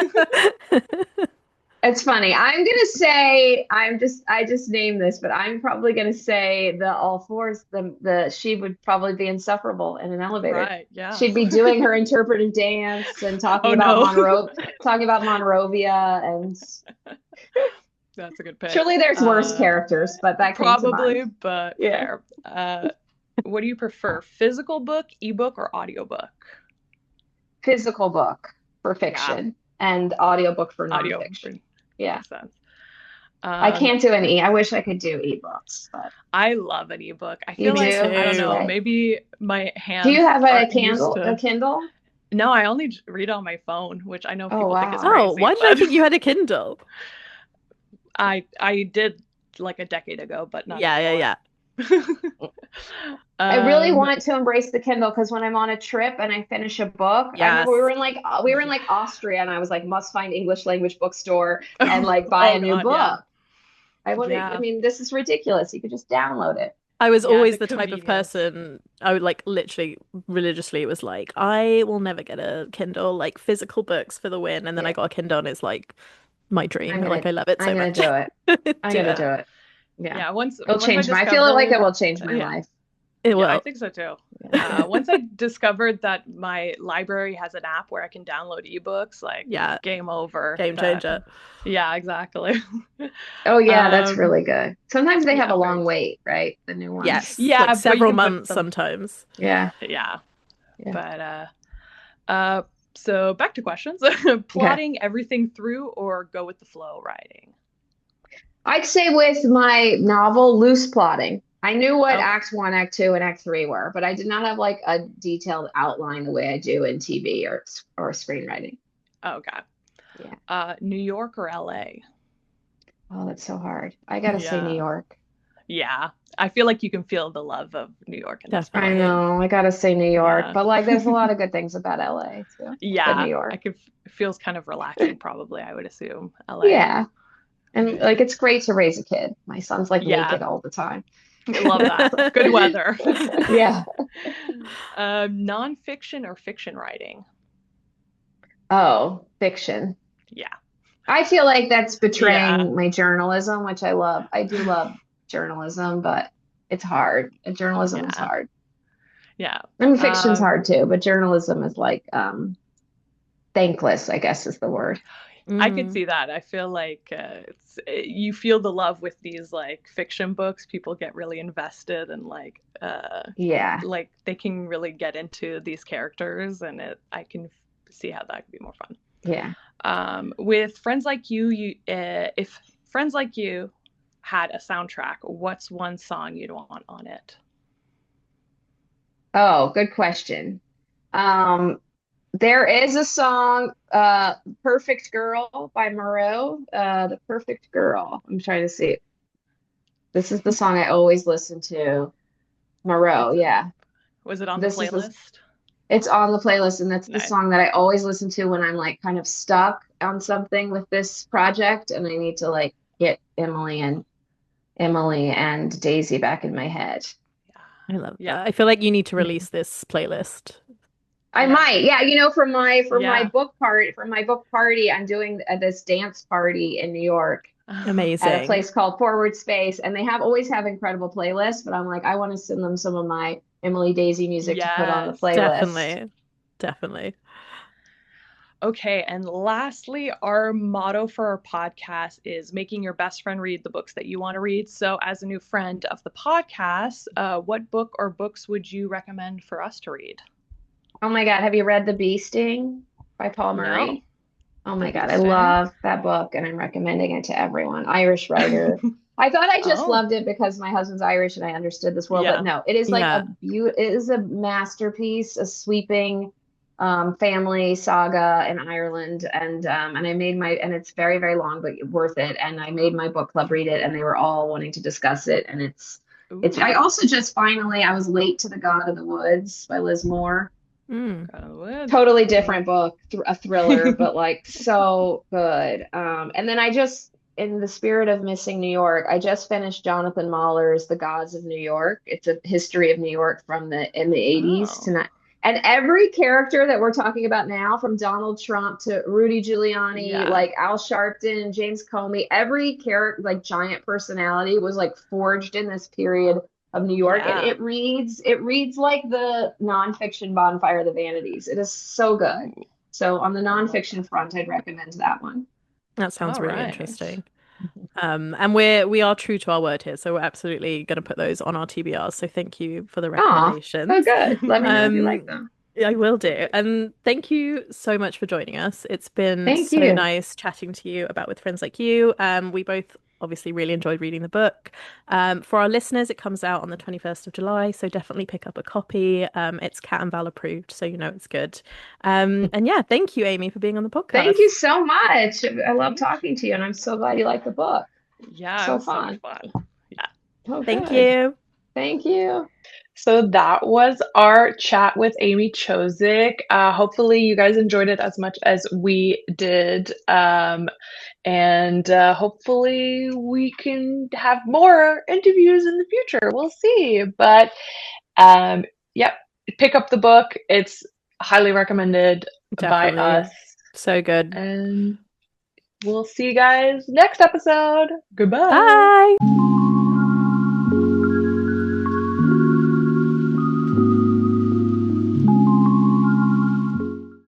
It's funny. I'm gonna say I just named this, but I'm probably gonna say the all fours. The she would probably be insufferable in an elevator. Right. Yeah. She'd be doing her interpretive dance and Oh no. Talking about Monrovia, and That's a good pick. surely there's worse characters, but that came to Probably, mind. but Yeah. fair. What do you prefer, physical book, ebook, or audiobook? Physical book for Yeah, fiction and audiobook for audio nonfiction. Yeah. makes sense. I can't do I wish I could do ebooks, but I love an ebook. I you feel Me like I don't do? know, too. Okay. maybe my Do you hands have aren't used A to. Kindle? No, I only read on my phone, which I know Oh people think is wow. Oh, crazy, why did I but think you had a Kindle? I did like a decade ago, but not Yeah, yeah, anymore. yeah. I really Um, want to embrace the Kindle because when I'm on a trip and I finish a book, I remember Yes. we were in yeah. like Austria and I was like must find English language bookstore and like buy Oh a new God, yeah. book. I Yeah. mean, this is ridiculous. You could just download it. I was Yeah, always the the type of convenience. person I would like literally religiously it was like I will never get a Kindle, like physical books for the win. And then I Yeah, like, got a Kindle and it's like my dream. I'm Like gonna I love it I'm so gonna much. do it. I'm Do gonna it. do it. Yeah. Yeah, once It'll once I change my I feel like it discovered, will change my yeah, life. It yeah, I will. think so too. Yeah. Once I discovered that my library has an app where I can download ebooks, like Yeah. game over. Game changer. Yeah, exactly. Oh yeah, that's Um, really good. Sometimes they have yeah, a very long exciting. wait, right? The new ones. Yes. Like Yeah, but you several can put months them. sometimes. Yeah. Yeah, Yeah. but uh, so back to questions. Okay. Plotting everything through or go with the flow writing? I'd say with my novel, loose plotting. I knew what Okay. Act One, Act Two, and Act Three were, but I did not have like a detailed outline the way I do in TV or screenwriting. Okay. Yeah. New York or LA? Oh, that's so hard. I gotta say New Yeah. York. Yeah. I feel like you can feel the love of New York in this I book. Definitely. know. I gotta say New York, Yeah. but like, there's a lot of good things about LA too. But New Yeah. I York. could feels kind of relaxing probably, I would assume. LA. Yeah. And like, it's great to raise a kid. My son's like Yeah. naked all the time. I love that. Good weather. Yeah. Nonfiction or fiction writing? Oh, fiction. Yeah. I feel like that's Yeah. betraying my journalism, which I love. I do love journalism, but it's hard. Journalism is Yeah. hard. Yeah. I mean, fiction's hard too, but journalism is like thankless, I guess is the word. I could Mm. see that. I feel like you feel the love with these like fiction books. People get really invested and Yeah. like they can really get into these characters, and I can see how that could be more fun. Yeah. With Friends Like You, if Friends Like You had a soundtrack, what's one song you'd want on it? Oh, good question. Um, there is a song, Perfect Girl by Moreau. The Perfect Girl. I'm trying to see. This is the song I always listen to. Moreau, yeah. Was it on the This is the playlist? It's on the playlist, and that's the Nice. song that I always listen to when I'm like kind of stuck on something with this project and I need to like get Emily and Daisy back in my head. I love Yeah. that. I feel like you need to release this playlist. I Yeah. might, yeah, Yeah. for my book party, I'm doing this dance party in New York at a Amazing. place called Forward Space, and they have always have incredible playlists, but I'm like, I want to send them some of my Emily Daisy music to put on the Yes. playlist. Definitely. Definitely. Okay, and lastly, our motto for our podcast is making your best friend read the books that you want to read. So, as a new friend of the podcast, what book or books would you recommend for us to read? Oh my God, have you read The Bee Sting by Paul No, Murray? Oh The my God, I Beasting. love that book and I'm recommending it to everyone. Irish writer. I thought I just Oh, loved it because my husband's Irish and I understood this world, but yeah. no, it is like Yeah. it is a masterpiece, a sweeping family saga in Ireland and I made my and it's very, very long, but worth it. And I made my book club read it and they were all wanting to discuss it. And it's I Ooh, also just finally I was late to The God of the Woods by Liz Moore. Mm. God of the Woods. Totally Mm. different book, a thriller, but like so good. And then I just, in the spirit of missing New York, I just finished Jonathan Mahler's The Gods of New York. It's a history of New York from the 80s Oh, tonight. And every character that we're talking about now, from Donald Trump to Rudy Giuliani, yeah. like Al Sharpton, James Comey, every character, like giant personality, was like forged in this period of New York, and Yeah. it reads like the nonfiction Bonfire of the Vanities. It is so good. Ooh, So on the I love nonfiction front, I'd recommend that one. That that. sounds All really right. interesting. And we are true to our word here, so we're absolutely going to put those on our TBRs. So thank you for the Oh, so recommendations. good. Let me know if you like Um, them. I will do. And thank you so much for joining us. It's been Thank so you. nice chatting to you about With Friends Like You. We both obviously really enjoyed reading the book. For our listeners, it comes out on the 21st of July, so definitely pick up a copy. It's Cat and Val approved, so you know it's good. And yeah, thank you, Amy, for being on the Thank you podcast. so much. I love Yeah. talking to you, and I'm so glad you like the book. Yeah, it So was so fun. fun. Yeah. Oh, Thank good. you. Thank you. So that was our chat with Amy Chozick. Hopefully, you guys enjoyed it as much as we did. And hopefully, we can have more interviews in the future. We'll see. But um, yep, pick up the book. It's highly recommended by us. Definitely. So good. And we'll see you guys next episode. Goodbye. Bye.